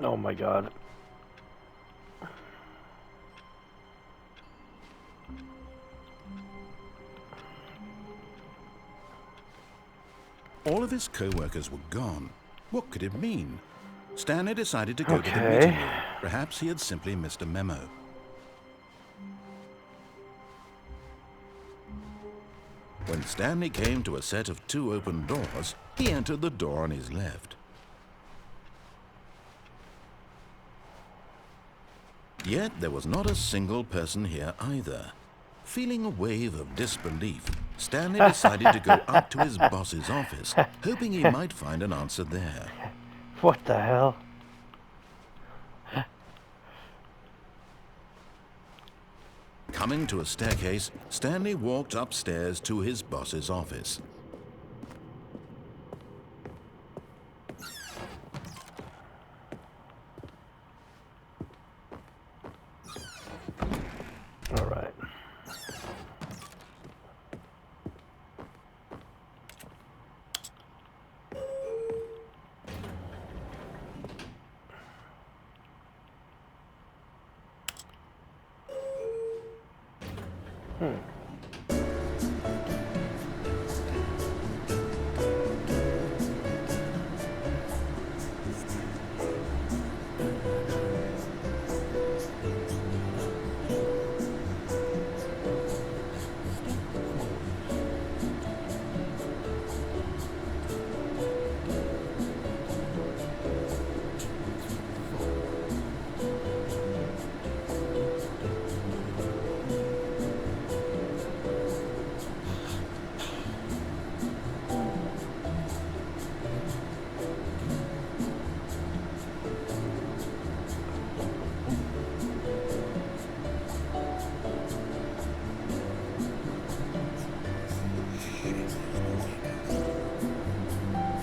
Oh my god. All of his co-workers were gone. What could it mean? Stanley decided to go to the meeting room. Perhaps he had simply missed a memo. When Stanley came to a set of 2 open doors, he entered the door on his left. Yet there was not a single person here either. Feeling a wave of disbelief, Stanley decided to go up to his boss's office, hoping he might find an answer there. What the hell? Coming to a staircase, Stanley walked upstairs to his boss's office. All right.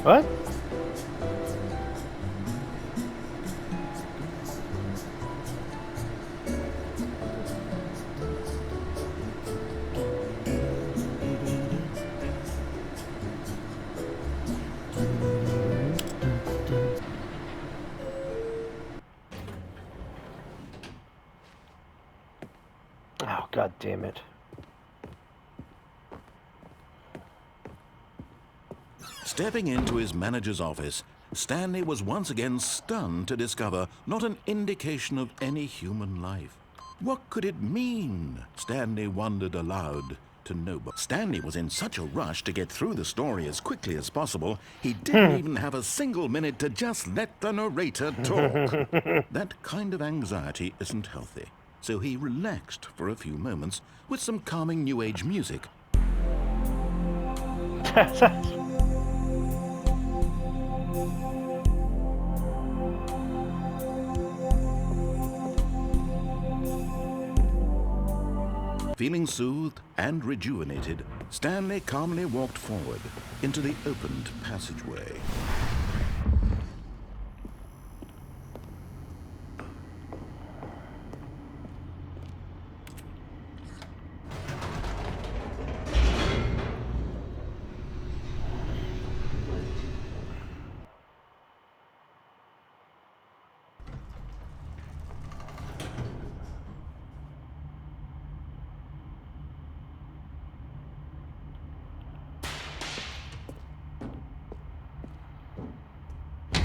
What? Oh, god damn it. Stepping into his manager's office, Stanley was once again stunned to discover not an indication of any human life. What could it mean? Stanley wondered aloud to nobody. Stanley was in such a rush to get through the story as quickly as possible, he didn't even have a single minute to just let the narrator talk. That kind of anxiety isn't healthy, so he relaxed for a few moments with some calming New Age music. Feeling soothed and rejuvenated, Stanley calmly walked forward into the opened passageway.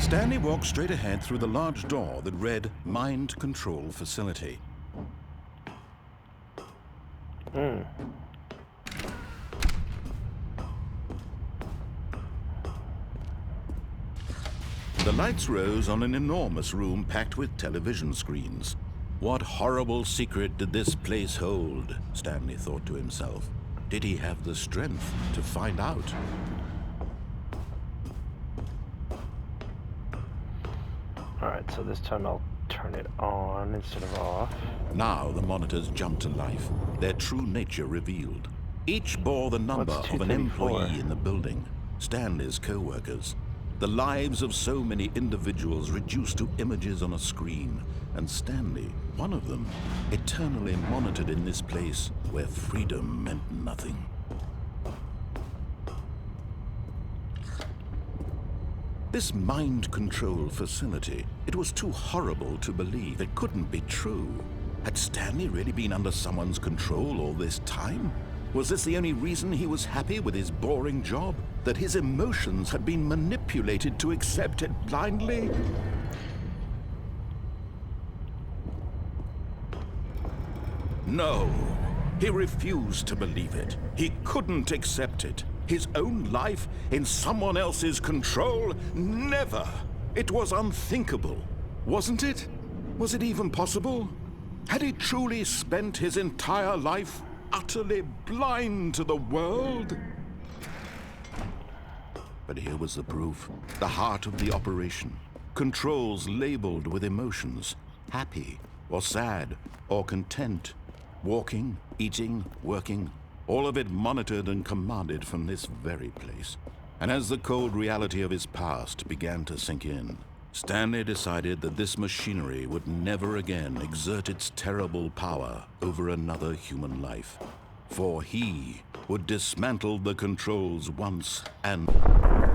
Stanley walked straight ahead through the large door that read Mind Control Facility. The lights rose on an enormous room packed with television screens. What horrible secret did this place hold? Stanley thought to himself. Did he have the strength to find out? Alright, so this time I'll turn it on instead of off. Now the monitors jumped to life, their true nature revealed. Each bore the number of an employee in the building, Stanley's co-workers. The lives of so many individuals reduced to images on a screen, and Stanley, one of them, eternally monitored in this place where freedom meant nothing. This mind control facility, it was too horrible to believe. It couldn't be true. Had Stanley really been under someone's control all this time? Was this the only reason he was happy with his boring job? That his emotions had been manipulated to accept it blindly? No, he refused to believe it. He couldn't accept it. His own life in someone else's control? Never! It was unthinkable, wasn't it? Was it even possible? Had he truly spent his entire life utterly blind to the world? But here was the proof, the heart of the operation. Controls labeled with emotions, happy or sad or content. Walking, eating, working, all of it monitored and commanded from this very place. And as the cold reality of his past began to sink in, Stanley decided that this machinery would never again exert its terrible power over another human life. For he would dismantle the controls once and...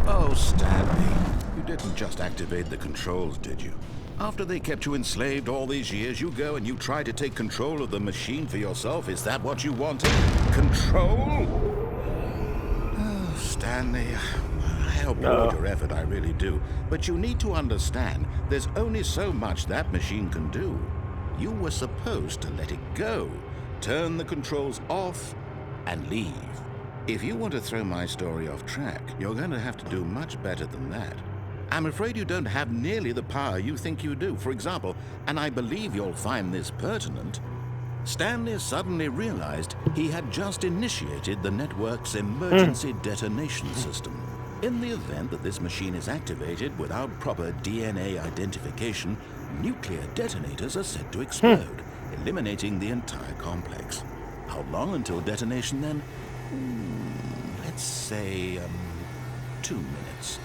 Oh, Stanley, you didn't just activate the controls, did you? After they kept you enslaved all these years, you go and you try to take control of the machine for yourself. Is that what you wanted? Control? Oh, Stanley, I hope you made your effort, I really do. But you need to understand, there's only so much that machine can do. You were supposed to let it go, turn the controls off, and leave. If you want to throw my story off track, you're going to have to do much better than that. I'm afraid you don't have nearly the power you think you do. For example, and I believe you'll find this pertinent, Stanley suddenly realized he had just initiated the network's emergency detonation system. In the event that this machine is activated without proper DNA identification, nuclear detonators are set to explode, eliminating the entire complex. How long until detonation then? Let's say, 2 minutes.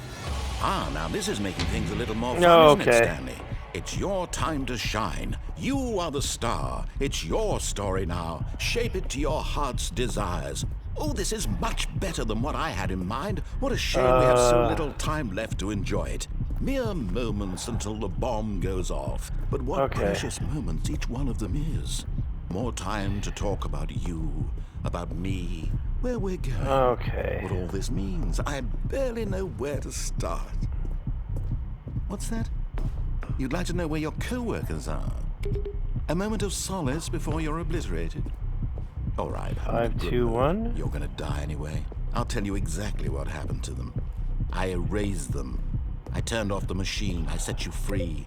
Ah, now this is making things a little more fun, isn't it, Stanley? It's your time to shine. You are the star. It's your story now. Shape it to your heart's desires. Oh, this is much better than what I had in mind. What a shame we have so little time left to enjoy it. Mere moments until the bomb goes off. But what precious moments each one of them is. More time to talk about you, about me, where we're going, what all this means. I barely know where to start. What's that? You'd like to know where your co-workers are? A moment of solace before you're obliterated? All right, 5, 2, 1. You're gonna die anyway. I'll tell you exactly what happened to them. I erased them. I turned off the machine. I set you free.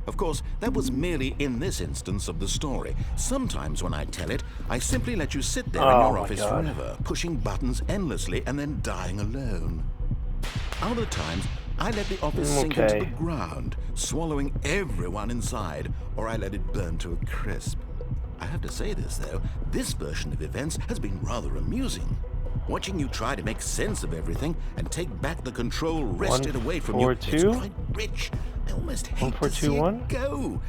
Of course, that was merely in this instance of the story. Sometimes when I tell it, I simply let you sit there in your office forever, pushing buttons endlessly and then dying alone. Other times, I let the office sink into the ground, swallowing everyone inside, or I let it burn to a crisp. I have to say this, though, this version of events has been rather amusing. Watching you try to make sense of everything and take back the control wrested away from you, it's quite rich. I almost hate to see it go.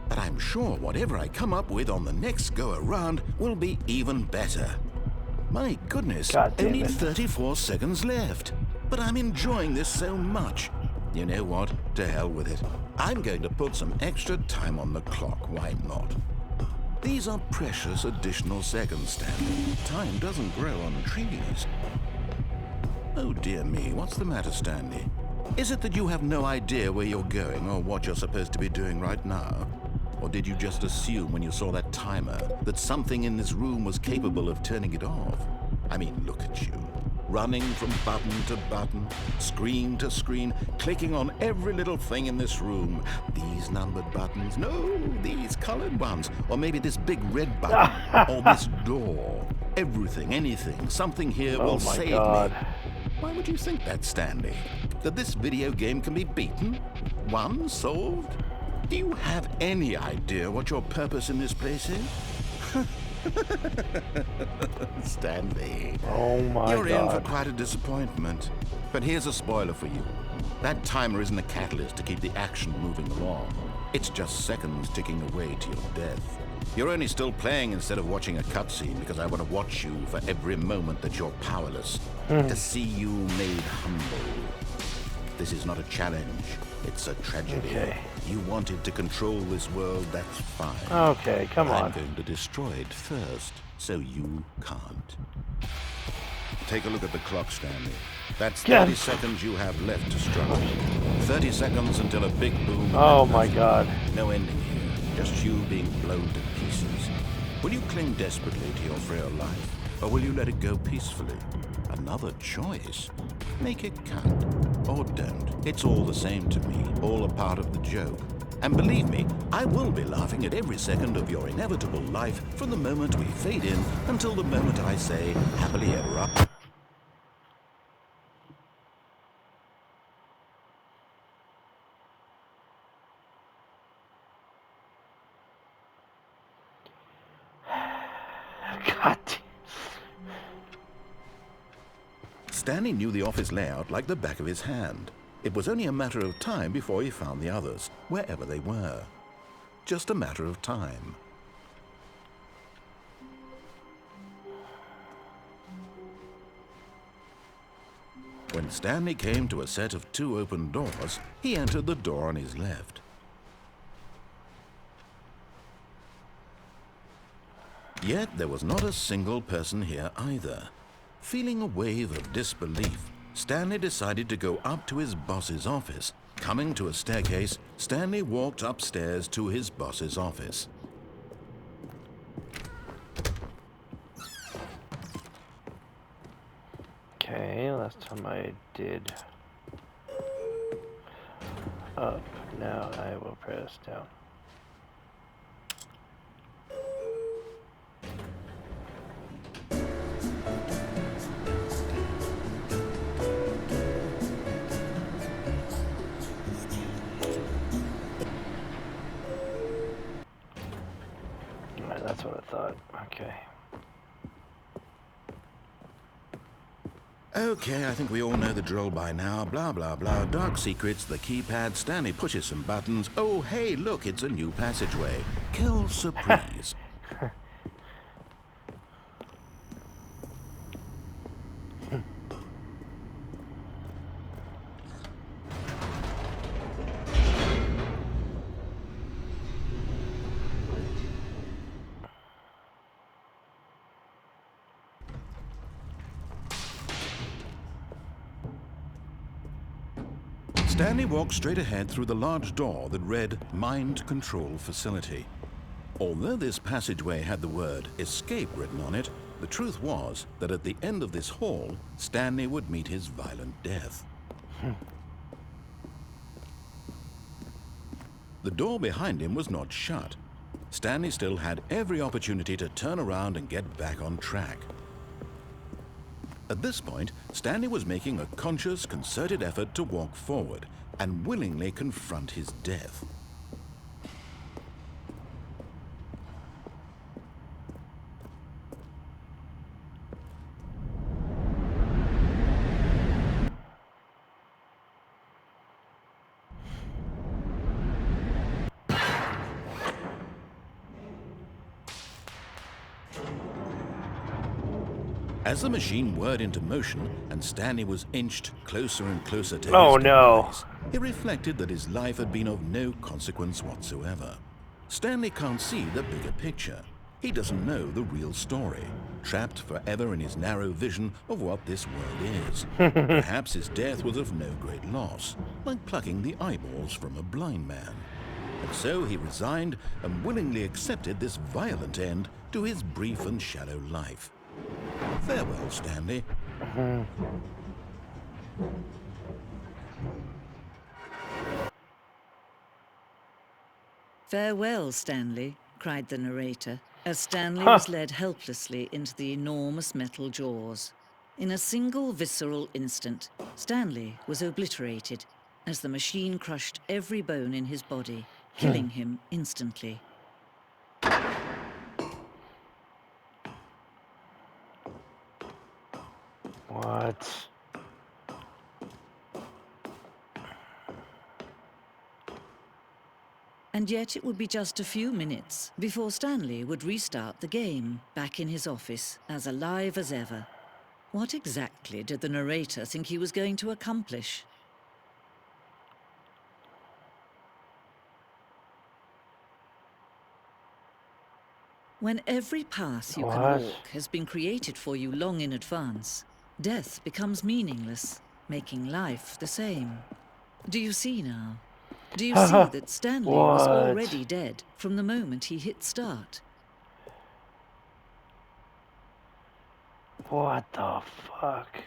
But I'm sure whatever I come up with on the next go-around will be even better. My goodness, only 34 seconds left. But I'm enjoying this so much. You know what? To hell with it. I'm going to put some extra time on the clock. Why not? These are precious additional seconds, Stanley. Time doesn't grow on trees. Oh dear me, what's the matter, Stanley? Is it that you have no idea where you're going or what you're supposed to be doing right now? Or did you just assume when you saw that timer that something in this room was capable of turning it off? I mean, look at you. Running from button to button, screen to screen, clicking on every little thing in this room. These numbered buttons, no, these colored ones. Or maybe this big red button, or this door. Everything, anything, something here will save me. Why would you think that, Stanley? That this video game can be beaten? Won? Solved? Do you have any idea what your purpose in this place is? Stanley. Oh my God. You're in for quite a disappointment. But here's a spoiler for you. That timer isn't a catalyst to keep the action moving along. It's just seconds ticking away to your death. You're only still playing instead of watching a cutscene because I want to watch you for every moment that you're powerless. To see you made humble. This is not a challenge. It's a tragedy. Okay. You wanted to control this world, that's fine. Okay, come I'm on. going to destroy it first, so you can't. Take a look at the clock, Stanley. That's 30 Yes. seconds you have left to struggle. 30 seconds until a big boom. Oh my God. No ending here. Just you being blown to pieces. Will you cling desperately to your frail life, or will you let it go peacefully? Another choice. Make it count, or don't. It's all the same to me, all a part of the joke. And believe me, I will be laughing at every second of your inevitable life from the moment we fade in until the moment I say, happily ever after. God. Stanley knew the office layout like the back of his hand. It was only a matter of time before he found the others, wherever they were. Just a matter of time. When Stanley came to a set of 2 open doors, he entered the door on his left. Yet there was not a single person here either. Feeling a wave of disbelief, Stanley decided to go up to his boss's office. Coming to a staircase, Stanley walked upstairs to his boss's office. Okay, last time I did up. Now I will press down. Alright, that's what I thought. Okay. Okay, I think we all know the drill by now. Blah, blah, blah. Dark secrets, the keypad. Stanley pushes some buttons. Oh, hey, look, it's a new passageway. Kill surprise. Stanley walked straight ahead through the large door that read Mind Control Facility. Although this passageway had the word escape written on it, the truth was that at the end of this hall, Stanley would meet his violent death. The door behind him was not shut. Stanley still had every opportunity to turn around and get back on track. At this point, Stanley was making a conscious, concerted effort to walk forward and willingly confront his death. As the machine whirred into motion and Stanley was inched closer and closer to his demise, he reflected that his life had been of no consequence whatsoever. Stanley can't see the bigger picture. He doesn't know the real story, trapped forever in his narrow vision of what this world is. Perhaps his death was of no great loss, like plucking the eyeballs from a blind man. And so he resigned and willingly accepted this violent end to his brief and shallow life. Farewell, Stanley. Farewell, Stanley, cried the narrator, as Stanley was led helplessly into the enormous metal jaws. In a single visceral instant, Stanley was obliterated as the machine crushed every bone in his body, killing him instantly. What? And yet it would be just a few minutes before Stanley would restart the game, back in his office, as alive as ever. What exactly did the narrator think he was going to accomplish? When every path you can What? walk has been created for you long in advance, death becomes meaningless, making life the same. Do you see now? Do you see that Stanley was What? already dead from the moment he hit start? What the fuck?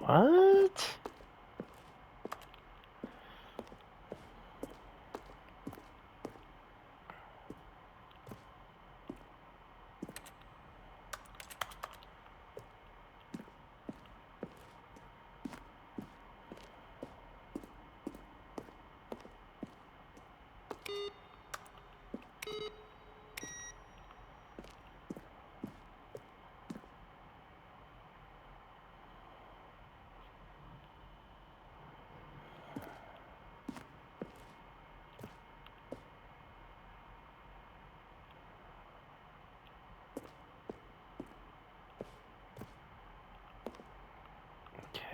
What?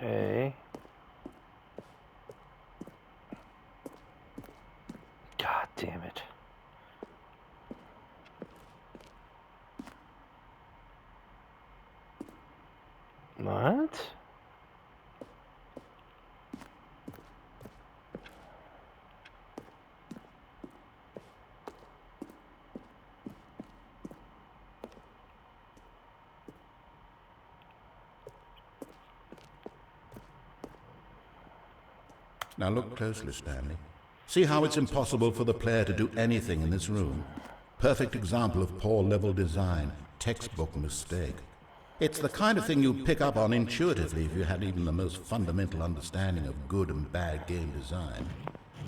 Okay. God damn it. What? Now look closely, Stanley. See how it's impossible for the player to do anything in this room? Perfect example of poor level design, textbook mistake. It's the kind of thing you'd pick up on intuitively if you had even the most fundamental understanding of good and bad game design.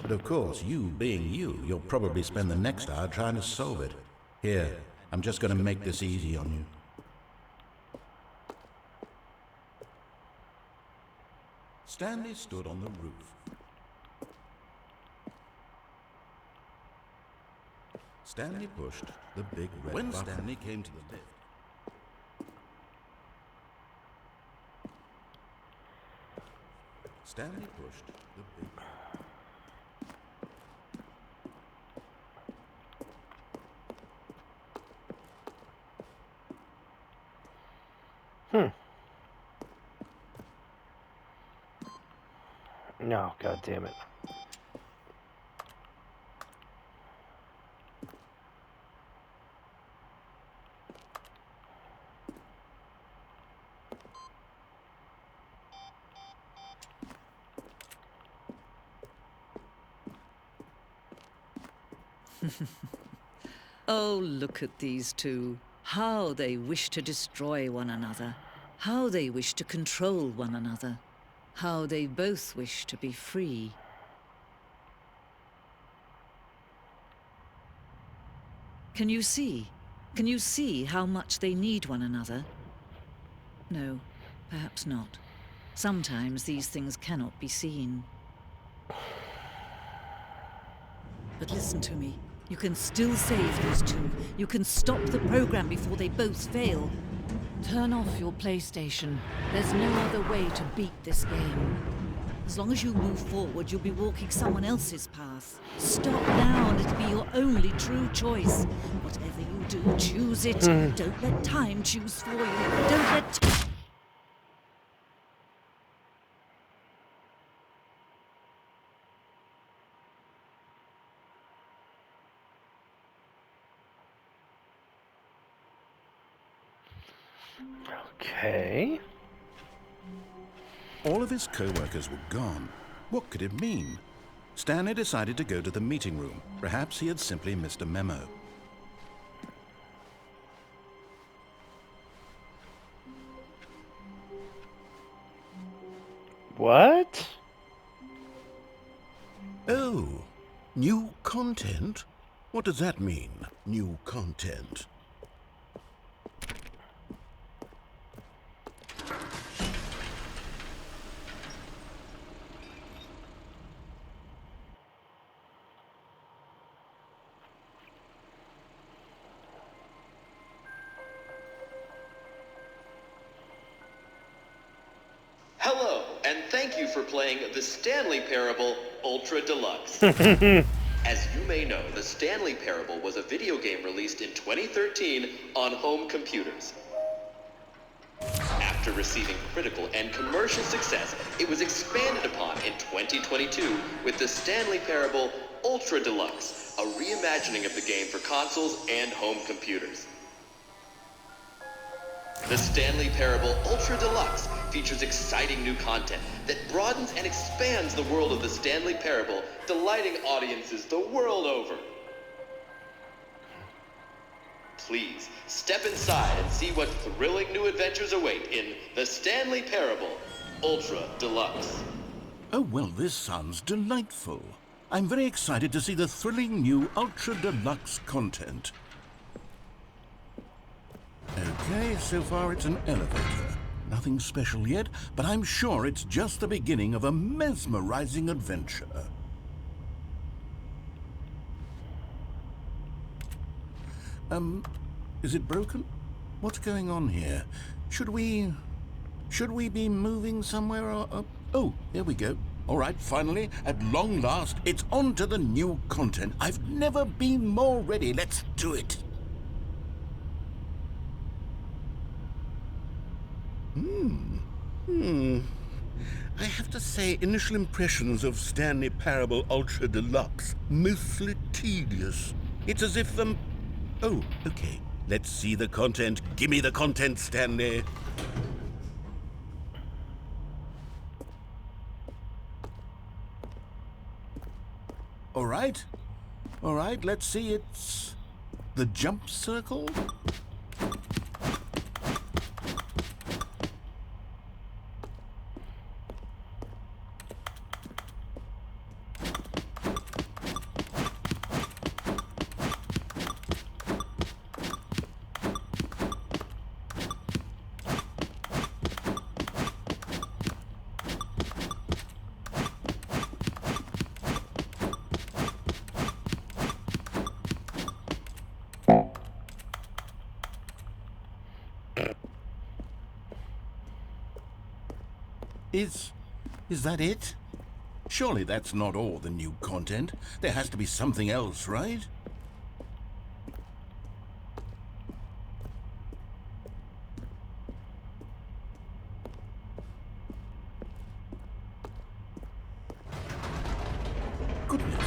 But of course, you being you, you'll probably spend the next hour trying to solve it. Here, I'm just going to make this easy on you. Stanley stood on the roof. Stanley pushed the big red button. When Stanley came to the lift, Stanley pushed the big No, god damn it. Oh, look at these two. How they wish to destroy one another. How they wish to control one another. How they both wish to be free. Can you see? Can you see how much they need one another? No, perhaps not. Sometimes these things cannot be seen. But listen to me. You can still save these two. You can stop the program before they both fail. Turn off your PlayStation. There's no other way to beat this game. As long as you move forward, you'll be walking someone else's path. Stop now and it'll be your only true choice. Whatever you do, choose it. Don't let time choose for you. Don't let... Okay. All of his co-workers were gone. What could it mean? Stanley decided to go to the meeting room. Perhaps he had simply missed a memo. What? Oh, new content? What does that mean, new content? Hello, and thank you for playing the Stanley Parable Ultra Deluxe. As you may know, the Stanley Parable was a video game released in 2013 on home computers. After receiving critical and commercial success, it was expanded upon in 2022 with the Stanley Parable Ultra Deluxe, a reimagining of the game for consoles and home computers. The Stanley Parable Ultra Deluxe features exciting new content that broadens and expands the world of the Stanley Parable, delighting audiences the world over. Please, step inside and see what thrilling new adventures await in the Stanley Parable Ultra Deluxe. Oh, well, this sounds delightful. I'm very excited to see the thrilling new Ultra Deluxe content. Okay, so far it's an elevator. Nothing special yet, but I'm sure it's just the beginning of a mesmerizing adventure. Is it broken? What's going on here? Should we be moving somewhere or... Oh, here we go. All right, finally, at long last, it's on to the new content. I've never been more ready. Let's do it. I have to say, initial impressions of Stanley Parable Ultra Deluxe, mostly tedious. It's as if, Oh, okay. Let's see the content. Give me the content, Stanley. All right, let's see. It's the jump circle. Is that it? Surely that's not all the new content. There has to be something else, right? Goodness,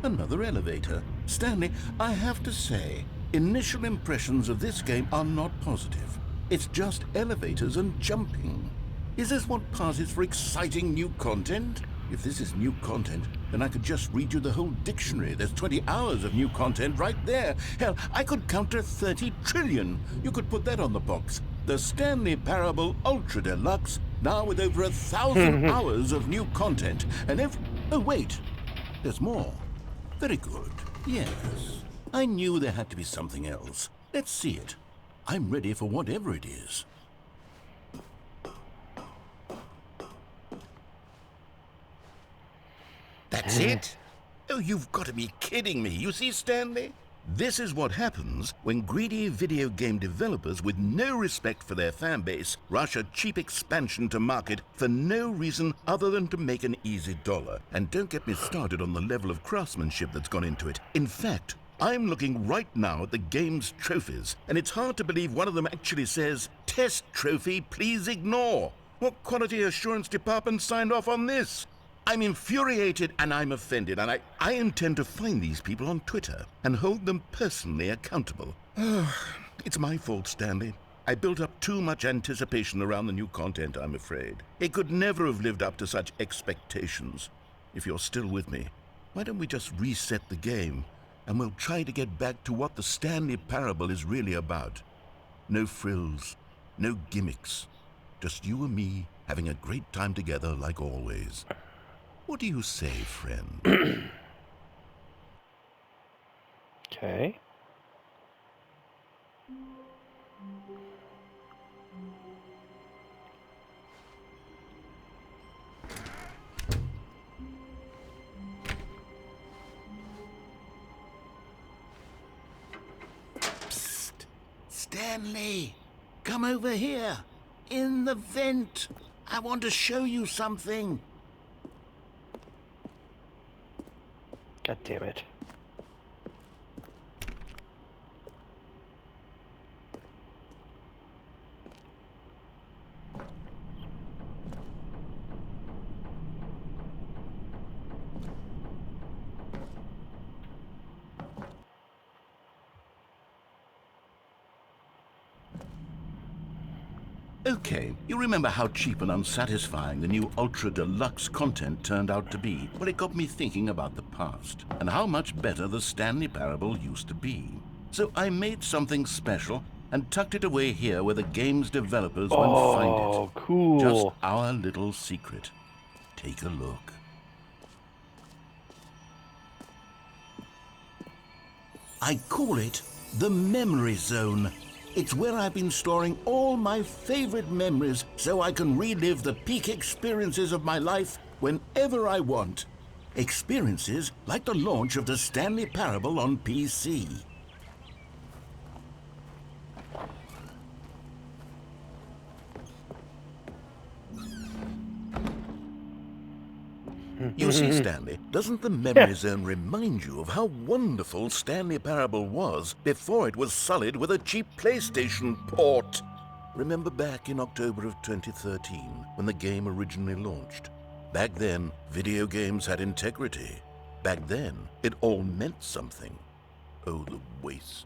another elevator. Stanley, I have to say, initial impressions of this game are not positive. It's just elevators and jumping. Is this what passes for exciting new content? If this is new content, then I could just read you the whole dictionary. There's 20 hours of new content right there. Hell, I could count to 30 trillion. You could put that on the box. The Stanley Parable Ultra Deluxe, now with over 1,000 hours of new content. And oh, wait. There's more. Very good. Yes. I knew there had to be something else. Let's see it. I'm ready for whatever it is. That's it? Oh, you've got to be kidding me. You see, Stanley? This is what happens when greedy video game developers with no respect for their fan base rush a cheap expansion to market for no reason other than to make an easy dollar. And don't get me started on the level of craftsmanship that's gone into it. In fact, I'm looking right now at the game's trophies, and it's hard to believe one of them actually says, "Test trophy, please ignore." What quality assurance department signed off on this? I'm infuriated and I'm offended, and I intend to find these people on Twitter and hold them personally accountable. It's my fault, Stanley. I built up too much anticipation around the new content, I'm afraid. It could never have lived up to such expectations. If you're still with me, why don't we just reset the game, and we'll try to get back to what the Stanley Parable is really about. No frills, no gimmicks, just you and me having a great time together like always. What do you say, friend? Okay. Psst! Stanley! Come over here! In the vent! I want to show you something! God damn it. Okay, you remember how cheap and unsatisfying the new Ultra Deluxe content turned out to be? Well, it got me thinking about the past, and how much better the Stanley Parable used to be. So I made something special and tucked it away here where the game's developers won't find it. Oh, cool. Just our little secret. Take a look. I call it the Memory Zone. It's where I've been storing all my favorite memories so I can relive the peak experiences of my life whenever I want. Experiences like the launch of the Stanley Parable on PC. You see, Stanley, doesn't the Memory Zone remind you of how wonderful Stanley Parable was before it was sullied with a cheap PlayStation port? Remember back in October of 2013, when the game originally launched? Back then, video games had integrity. Back then, it all meant something. Oh, the waste.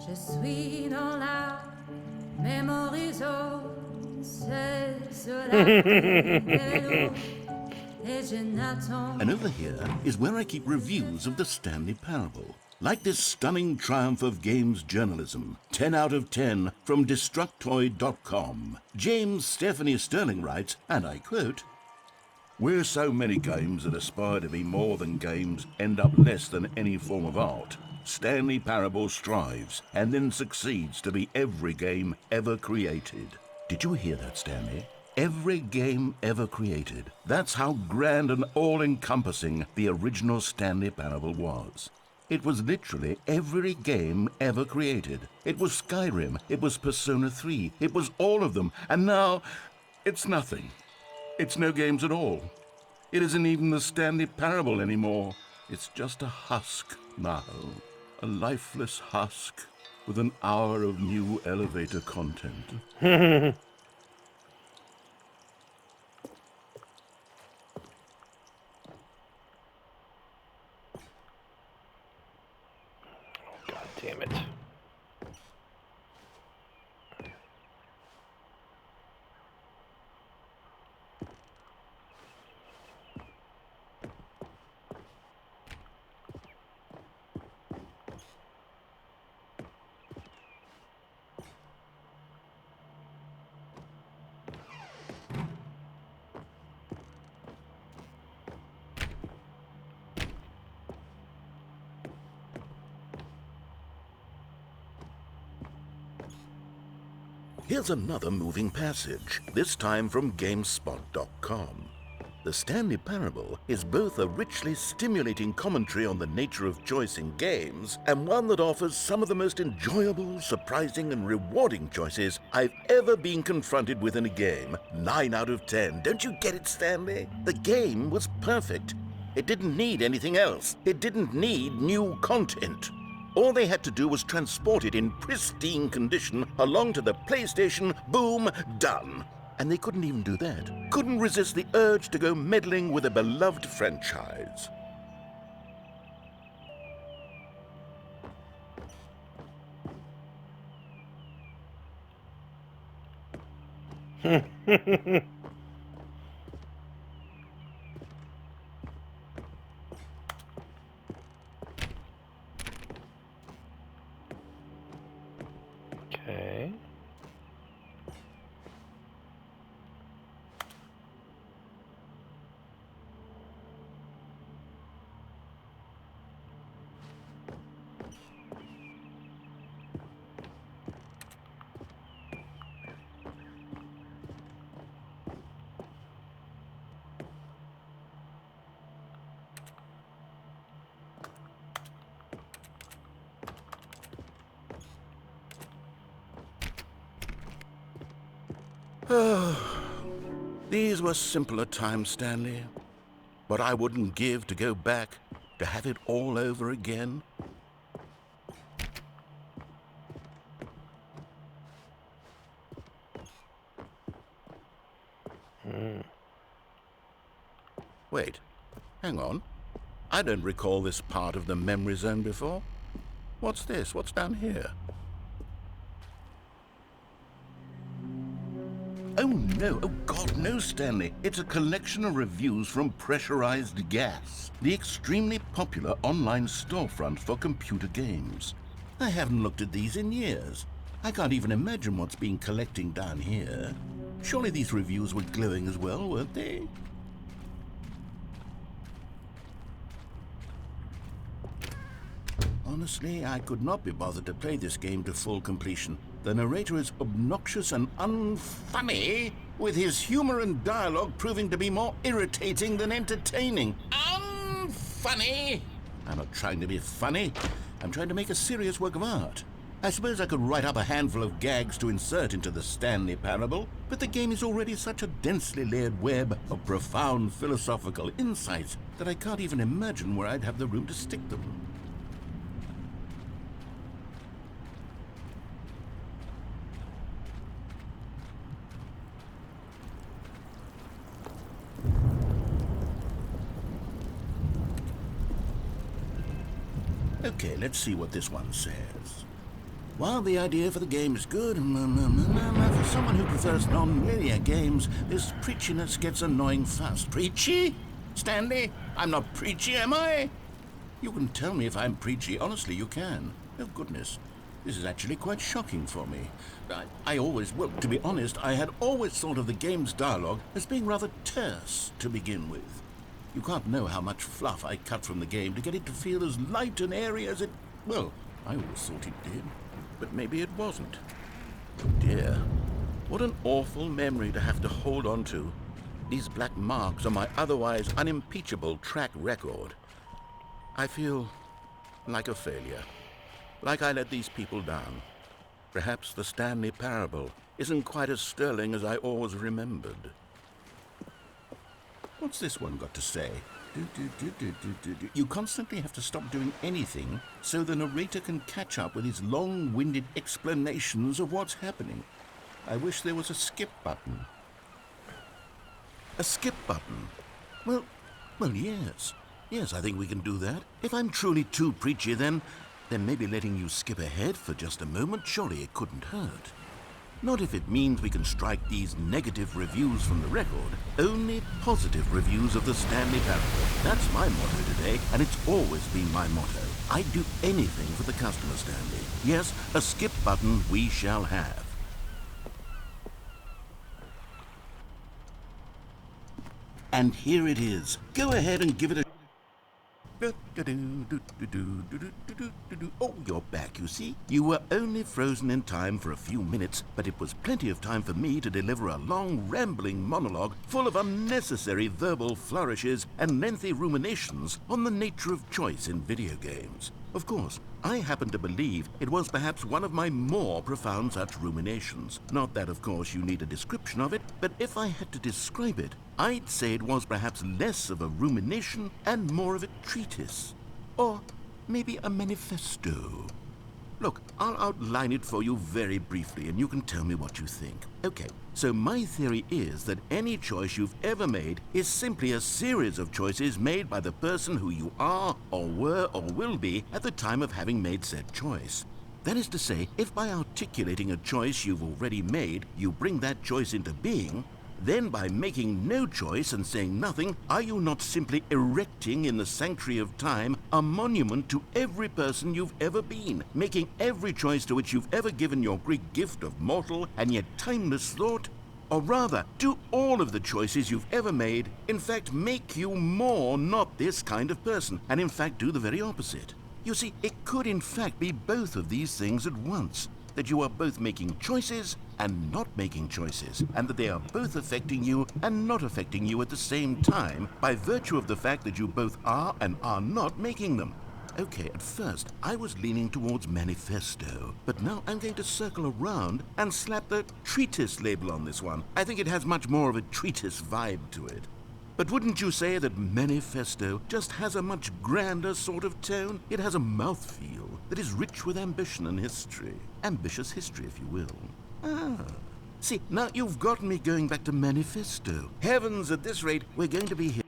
Je suis dans la mémoire zone, c'est cela et je n'attends. And over here is where I keep reviews of the Stanley Parable. Like this stunning triumph of games journalism, 10 out of 10 from Destructoid.com. James Stephanie Sterling writes, and I quote, "Where so many games that aspire to be more than games end up less than any form of art, Stanley Parable strives and then succeeds to be every game ever created." Did you hear that, Stanley? Every game ever created. That's how grand and all-encompassing the original Stanley Parable was. It was literally every game ever created. It was Skyrim, it was Persona 3, it was all of them, and now it's nothing. It's no games at all. It isn't even the Stanley Parable anymore. It's just a husk now. A lifeless husk with an hour of new elevator content. God damn it. Here's another moving passage, this time from GameSpot.com. The Stanley Parable is both a richly stimulating commentary on the nature of choice in games and one that offers some of the most enjoyable, surprising, and rewarding choices I've ever been confronted with in a game. 9 out of 10. Don't you get it, Stanley? The game was perfect. It didn't need anything else. It didn't need new content. All they had to do was transport it in pristine condition along to the PlayStation. Boom, done. And they couldn't even do that. Couldn't resist the urge to go meddling with a beloved franchise. Okay. These were simpler times, Stanley. But I wouldn't give to go back, to have it all over again. Wait, hang on. I don't recall this part of the memory zone before. What's this? What's down here? Oh no, oh God, no, Stanley. It's a collection of reviews from Pressurized Gas, the extremely popular online storefront for computer games. I haven't looked at these in years. I can't even imagine what's been collecting down here. Surely these reviews were glowing as well, weren't they? Honestly, I could not be bothered to play this game to full completion. The narrator is obnoxious and unfunny, with his humor and dialogue proving to be more irritating than entertaining. Unfunny! I'm not trying to be funny. I'm trying to make a serious work of art. I suppose I could write up a handful of gags to insert into the Stanley Parable, but the game is already such a densely layered web of profound philosophical insights that I can't even imagine where I'd have the room to stick them. Okay, let's see what this one says. While the idea for the game is good, for someone who prefers non-linear games, this preachiness gets annoying fast. Preachy? Stanley? I'm not preachy, am I? You can tell me if I'm preachy. Honestly, you can. Oh, goodness. This is actually quite shocking for me. Well, to be honest, I had always thought of the game's dialogue as being rather terse to begin with. You can't know how much fluff I cut from the game to get it to feel as light and airy as it... Well, I always thought it did, but maybe it wasn't. Oh dear, what an awful memory to have to hold on to. These black marks on my otherwise unimpeachable track record. I feel like a failure, like I let these people down. Perhaps the Stanley Parable isn't quite as sterling as I always remembered. What's this one got to say? You constantly have to stop doing anything so the narrator can catch up with his long-winded explanations of what's happening. I wish there was a skip button. A skip button? Well, yes. Yes, I think we can do that. If I'm truly too preachy, then maybe letting you skip ahead for just a moment, surely it couldn't hurt. Not if it means we can strike these negative reviews from the record. Only positive reviews of the Stanley Parable. That's my motto today, and it's always been my motto. I'd do anything for the customer, Stanley. Yes, a skip button we shall have. And here it is. Go ahead and give it a... Oh, you're back, you see. You were only frozen in time for a few minutes, but it was plenty of time for me to deliver a long, rambling monologue full of unnecessary verbal flourishes and lengthy ruminations on the nature of choice in video games. Of course, I happen to believe it was perhaps one of my more profound such ruminations. Not that, of course, you need a description of it, but if I had to describe it, I'd say it was perhaps less of a rumination and more of a treatise. Or maybe a manifesto. Look, I'll outline it for you very briefly, and you can tell me what you think. Okay, so my theory is that any choice you've ever made is simply a series of choices made by the person who you are, or were, or will be at the time of having made said choice. That is to say, if by articulating a choice you've already made, you bring that choice into being, then by making no choice and saying nothing, are you not simply erecting in the sanctuary of time a monument to every person you've ever been, making every choice to which you've ever given your great gift of mortal and yet timeless thought? Or rather, do all of the choices you've ever made, in fact, make you more not this kind of person, and in fact do the very opposite? You see, it could in fact be both of these things at once. That you are both making choices and not making choices, and that they are both affecting you and not affecting you at the same time by virtue of the fact that you both are and are not making them. Okay, at first I was leaning towards manifesto, but now I'm going to circle around and slap the treatise label on this one. I think it has much more of a treatise vibe to it. But wouldn't you say that manifesto just has a much grander sort of tone? It has a mouthfeel that is rich with ambition and history. Ambitious history, if you will. See, now you've gotten me going back to manifesto. Heavens, at this rate, we're going to be here.